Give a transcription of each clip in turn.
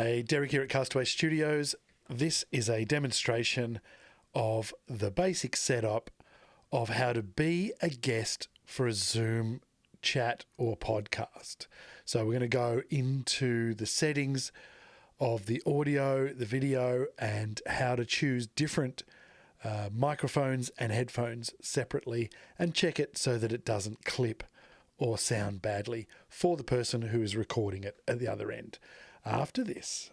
Hey, Derek here at Castaway Studios. This is a demonstration of the basic setup of how to be a guest for a Zoom chat or podcast. So we're going to go into the settings of the audio, the video, and how to choose different microphones and headphones separately and check it so that it doesn't clip or sound badly for the person who is recording it at the other end. After this.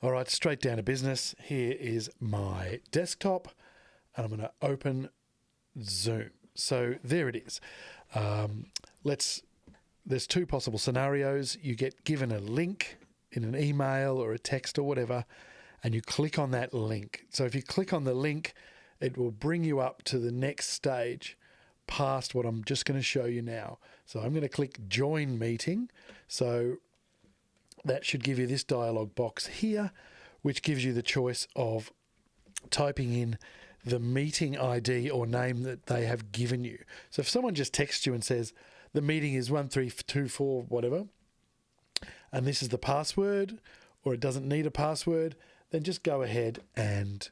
All right, straight down to business. Here is my desktop, and I'm going to open Zoom. So there it is. There's two possible scenarios. You get given a link in an email or a text or whatever, and you click on that link. So if you click on the link, it will bring you up to the next stage past what I'm just going to show you now. So I'm going to click Join Meeting. So that should give you this dialog box here, which gives you the choice of typing in the meeting ID or name that they have given you. So if someone just texts you and says, the meeting is 1324, whatever, and this is the password, or it doesn't need a password, then just go ahead and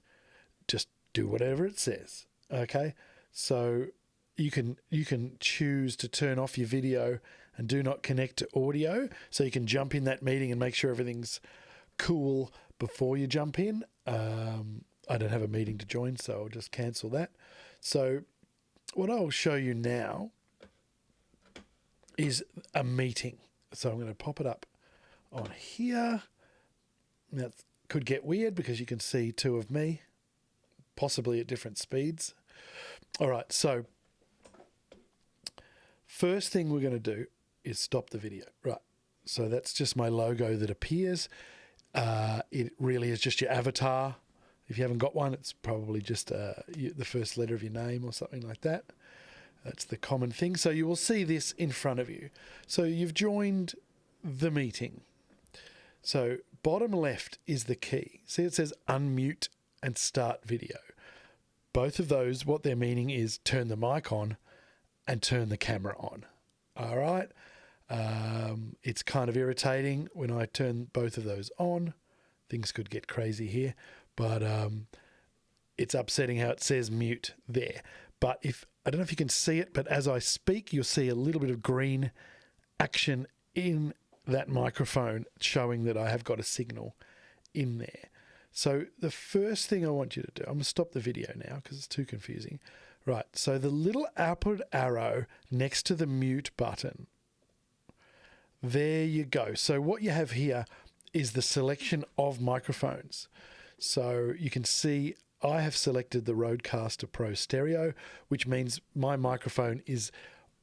just do whatever it says. Okay, so you can choose to turn off your video and do not connect to audio, so you can jump in that meeting and make sure everything's cool before you jump in. I don't have a meeting to join, so I'll just cancel that. So what I'll show you now is a meeting. So I'm going to pop it up on here. Now, could get weird because you can see two of me, possibly at different speeds. All right, so first thing we're going to do is stop the video. Right, so that's just my logo that appears. It really is just your avatar. If you haven't got one, it's probably just the first letter of your name or something like that. That's the common thing. So you will see this in front of you. So you've joined the meeting. So bottom left is the key. See, it says unmute and start video. Both of those, what they're meaning is turn the mic on and turn the camera on. All right. It's kind of irritating when I turn both of those on. Things could get crazy here, but it's upsetting how it says mute there. But I don't know if you can see it, but as I speak, you'll see a little bit of green action in that microphone showing that I have got a signal in there. So the first thing I want you to do, I'm going to stop the video now because it's too confusing. Right, so the little upward arrow next to the mute button, there you go. So what you have here is the selection of microphones. So you can see I have selected the Rodecaster Pro Stereo, which means my microphone is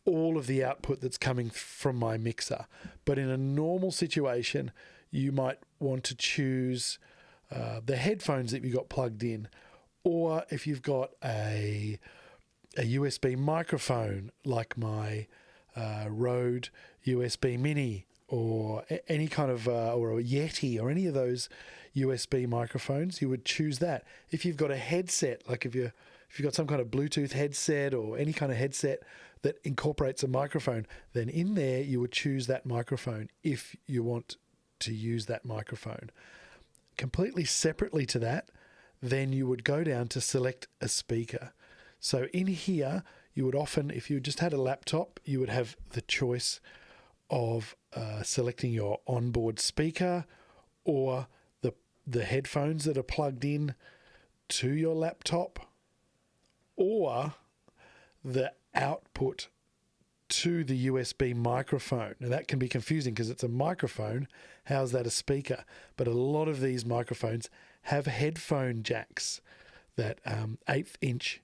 all of the output that's coming from my mixer. But in a normal situation, you might want to choose the headphones that you've got plugged in, or if you've got a USB microphone like my Rode USB Mini, or any kind of or a Yeti, or any of those USB microphones, you would choose that. If you've got a headset, like if you've got some kind of Bluetooth headset or any kind of headset that incorporates a microphone, then in there you would choose that microphone if you want to use that microphone. Completely separately to that, then you would go down to select a speaker. So in here, you would often, if you just had a laptop, you would have the choice of selecting your onboard speaker or the headphones that are plugged in to your laptop, or the output to the USB microphone. Now that can be confusing because it's a microphone. How's that a speaker? But a lot of these microphones have headphone jacks, that 1/8 inch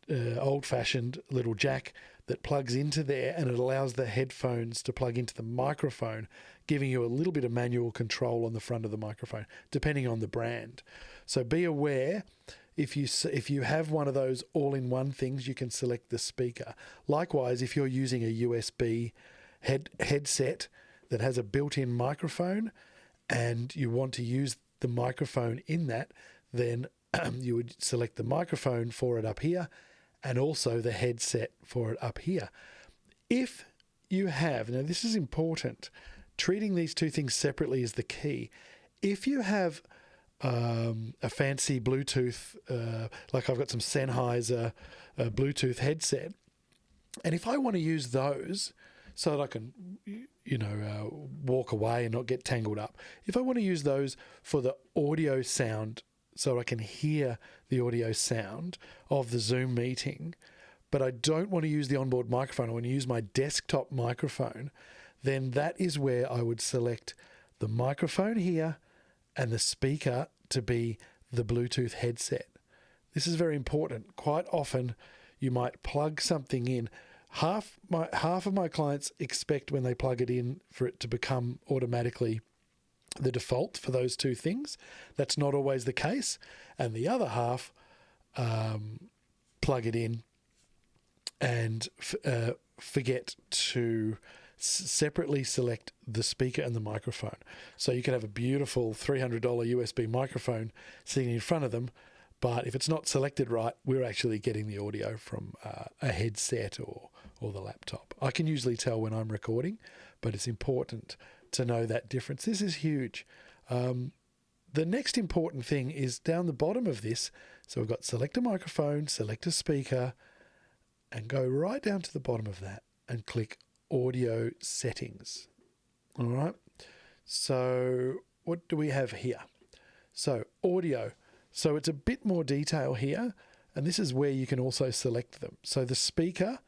old-fashioned little jack that plugs into there, and it allows the headphones to plug into the microphone, giving you a little bit of manual control on the front of the microphone, depending on the brand. So be aware, if you have one of those all-in-one things, you can select the speaker. Likewise, if you're using a USB headset that has a built-in microphone and you want to use the microphone in that, then you would select the microphone for it up here and also the headset for it up here. If you have, now this is important, treating these two things separately is the key. If you have a fancy Bluetooth, like I've got some Sennheiser Bluetooth headset, and if I want to use those so that I can, walk away and not get tangled up, if I want to use those for the audio sound so I can hear the audio sound of the Zoom meeting, but I don't want to use the onboard microphone, I want to use my desktop microphone, then that is where I would select the microphone here and the speaker to be the Bluetooth headset. This is very important. Quite often you might plug something in. Half of my clients expect when they plug it in for it to become automatically the default for those two things. That's not always the case. And the other half plug it in and forget to separately select the speaker and the microphone. So you can have a beautiful $300 USB microphone sitting in front of them, but if it's not selected right, we're actually getting the audio from a headset or the laptop. I can usually tell when I'm recording, but it's important to know that difference. This is huge. The next important thing is down the bottom of this. So we've got select a microphone, select a speaker, and go right down to the bottom of that and click audio settings. All right. So what do we have here? So audio. So it's a bit more detail here, and this is where you can also select them. So the speaker,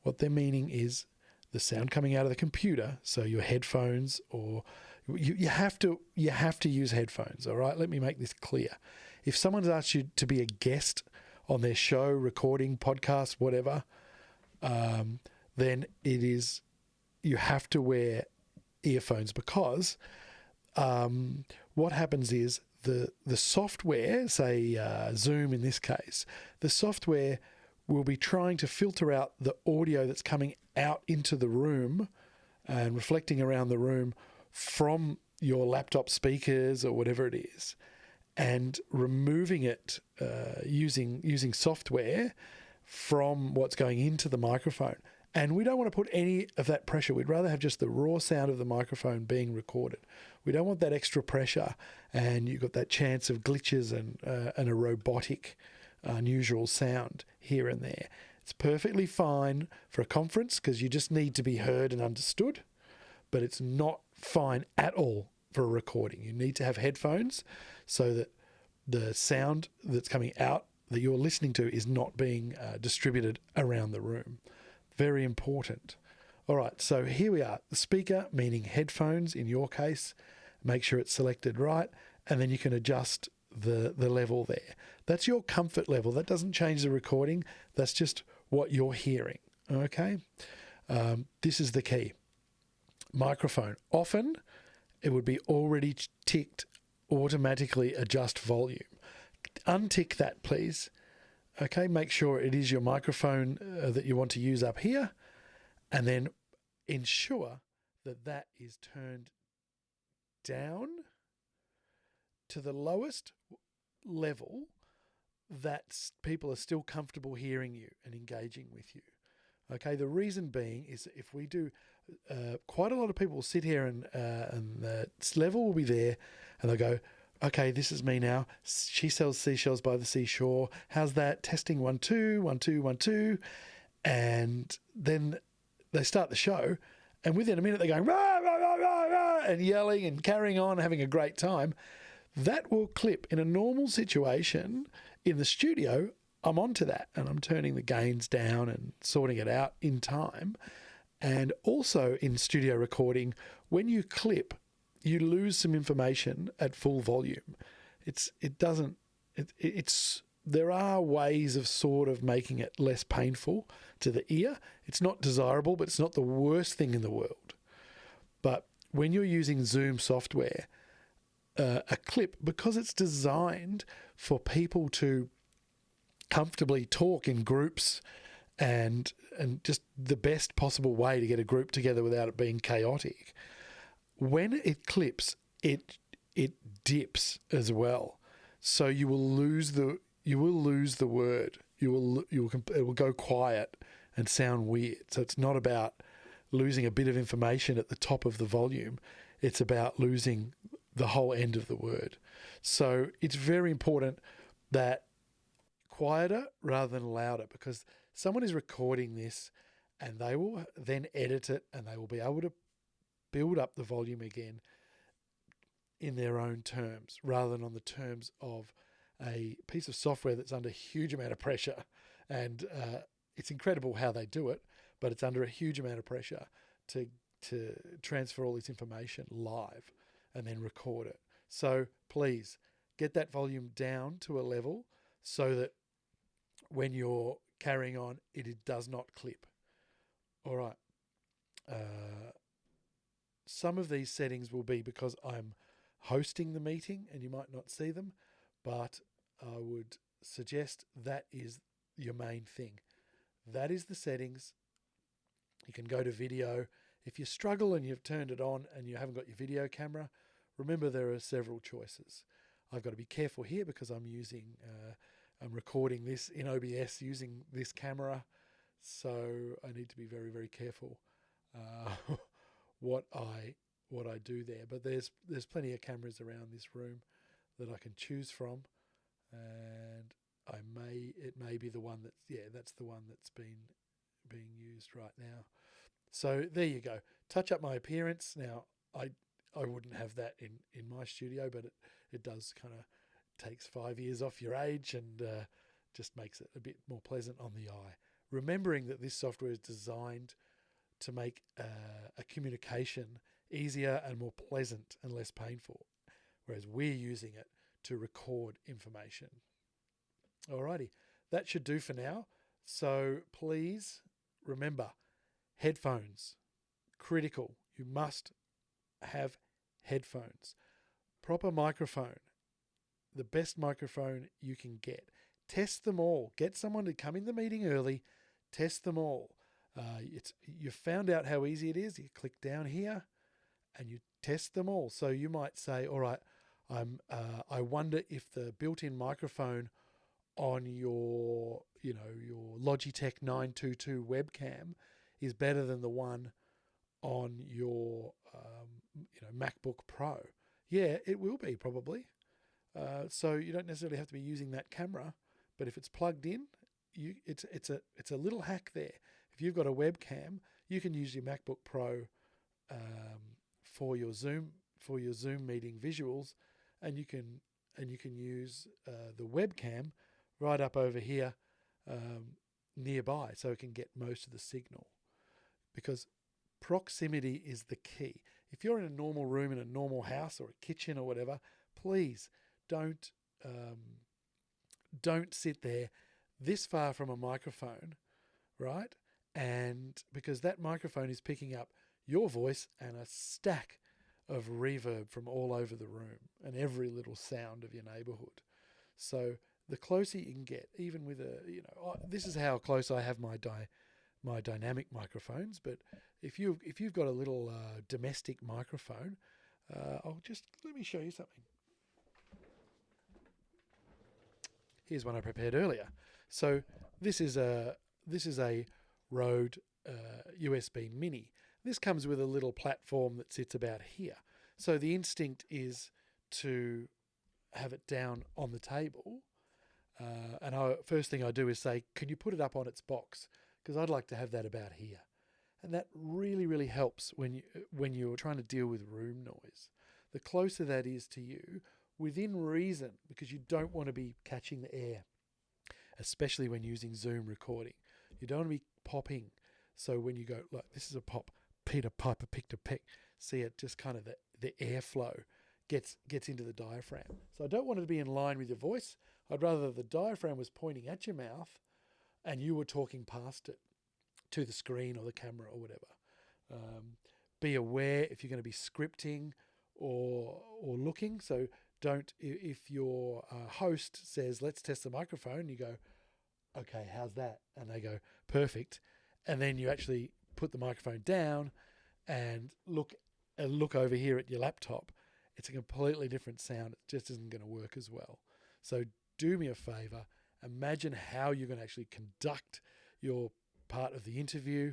what they're meaning is the sound coming out of the computer. So your headphones, or you have to use headphones. All right. Let me make this clear. If someone's asked you to be a guest on their show, recording, podcast, whatever, then you have to wear earphones, because what happens is the software, say Zoom in this case, the software will be trying to filter out the audio that's coming out into the room and reflecting around the room from your laptop speakers or whatever it is, and removing it using software from what's going into the microphone. And we don't want to put any of that pressure. We'd rather have just the raw sound of the microphone being recorded. We don't want that extra pressure, and you've got that chance of glitches and a robotic, unusual sound here and there. It's perfectly fine for a conference because you just need to be heard and understood, but it's not fine at all for a recording. You need to have headphones so that the sound that's coming out that you're listening to is not being distributed around the room. Very important. All right, so here we are. The speaker, meaning headphones in your case, make sure it's selected right, and then you can adjust the level there. That's your comfort level. That doesn't change the recording. That's just what you're hearing, okay? This is the key. Microphone. Often, it would be already ticked automatically adjust volume. Untick that, please. Okay, make sure it is your microphone that you want to use up here, and then ensure that that is turned down to the lowest level that people are still comfortable hearing you and engaging with you. Okay, the reason being is if we do, quite a lot of people will sit here and the level will be there, and they'll go, okay, this is me now. She sells seashells by the seashore. How's that? Testing 1 2 1 2 1 2, and then they start the show, and within a minute they're going rah, rah, rah, rah, rah, and yelling and carrying on, having a great time. That will clip. In a normal situation in the studio, I'm onto that, and I'm turning the gains down and sorting it out in time. And also in studio recording, when you clip, you lose some information at full volume. There are ways of sort of making it less painful to the ear. It's not desirable, but it's not the worst thing in the world. But when you're using Zoom software, a clip, because it's designed for people to comfortably talk in groups and just the best possible way to get a group together without it being chaotic, when it clips, it dips as well. So you will lose the word. It will go quiet and sound weird. So it's not about losing a bit of information at the top of the volume. It's about losing the whole end of the word. So it's very important that quieter rather than louder, because someone is recording this and they will then edit it and they will be able to build up the volume again in their own terms rather than on the terms of a piece of software that's under a huge amount of pressure. And it's incredible how they do it, but it's under a huge amount of pressure to transfer all this information live and then record it. So please get that volume down to a level so that when you're carrying on, it does not clip. All right. Some of these settings will be because I'm hosting the meeting and you might not see them, but I would suggest that is your main thing. That is the settings. You can go to video. If you struggle and you've turned it on and you haven't got your video camera, remember there are several choices. I've got to be careful here because I'm recording this in OBS using this camera, so I need to be very, very careful what I do there. But there's plenty of cameras around this room that I can choose from, and it may be the one that's the one that's being used right now. So there you go. Touch up my appearance. Now I wouldn't have that in my studio, but it does kind of takes 5 years off your age and just makes it a bit more pleasant on the eye. Remembering that this software is designed to make a communication easier and more pleasant and less painful, whereas we're using it to record information. Alrighty, that should do for now. So please remember, headphones, critical. You must have headphones. Proper microphone, the best microphone you can get. Test them all. Get someone to come in the meeting early. Test them all. You found out how easy it is. You click down here and you test them all. So you might say, all right, I wonder if the built-in microphone on your Logitech 922 webcam is better than the one on your MacBook Pro. Yeah, it will be probably. So you don't necessarily have to be using that camera, but if it's plugged in, it's a little hack there. If you've got a webcam, you can use your MacBook Pro for your Zoom meeting visuals, and you can use the webcam right up over here nearby, so it can get most of the signal. Because proximity is the key. If you're in a normal room in a normal house or a kitchen or whatever, please don't sit there this far from a microphone, right? And because that microphone is picking up your voice and a stack of reverb from all over the room and every little sound of your neighborhood. So the closer you can get, even with this is how close I have my dynamic microphones. But if you've got a little domestic microphone, let me show you something. Here's one I prepared earlier. So this is a Rode USB Mini. This comes with a little platform that sits about here. So the instinct is to have it down on the table. First thing I do is say, can you put it up on its box? Because I'd like to have that about here. And that really, really helps when you're trying to deal with room noise. The closer that is to you, within reason, because you don't want to be catching the air, especially when using Zoom recording. You don't want to be popping. So when you go, like, this is a pop, Peter Piper picked a peck. See it, just kind of the airflow gets into the diaphragm. So I don't want it to be in line with your voice. I'd rather the diaphragm was pointing at your mouth and you were talking past it to the screen or the camera or whatever. Be aware if you're going to be scripting or looking. So don't, if your host says, let's test the microphone, you go, okay, how's that? And they go, perfect. And then you actually put the microphone down and look over here at your laptop. It's a completely different sound. It just isn't going to work as well. So do me a favor, imagine how you're going to actually conduct your part of the interview,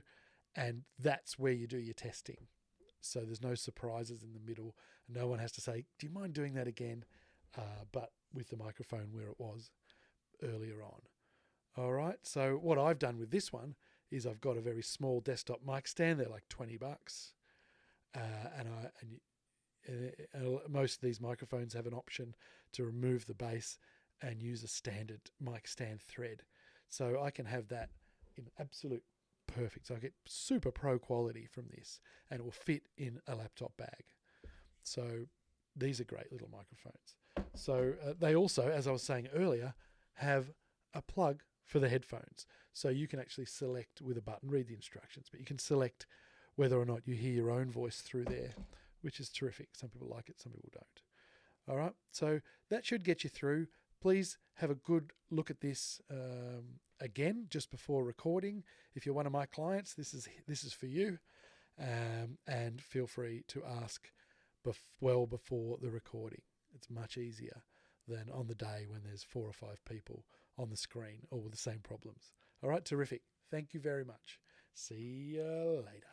and that's where you do your testing. So there's no surprises in the middle. No one has to say, do you mind doing that again? But with the microphone where it was earlier on. All right. So what I've done with this one is I've got a very small desktop mic stand. They're like $20. And most of these microphones have an option to remove the base and use a standard mic stand thread. So I can have that in absolute perfect. So I get super pro quality from this, and it will fit in a laptop bag. So these are great little microphones. So they also, as I was saying earlier, have a plug for the headphones. So you can actually select with a button, read the instructions, but you can select whether or not you hear your own voice through there, which is terrific. Some people like it, some people don't. All right, so that should get you through. Please have a good look at this again just before recording. If you're one of my clients, this is for you, and feel free to ask well before the recording. It's much easier than on the day when there's 4 or 5 people on the screen, all with the same problems. All right, terrific. Thank you very much. See you later.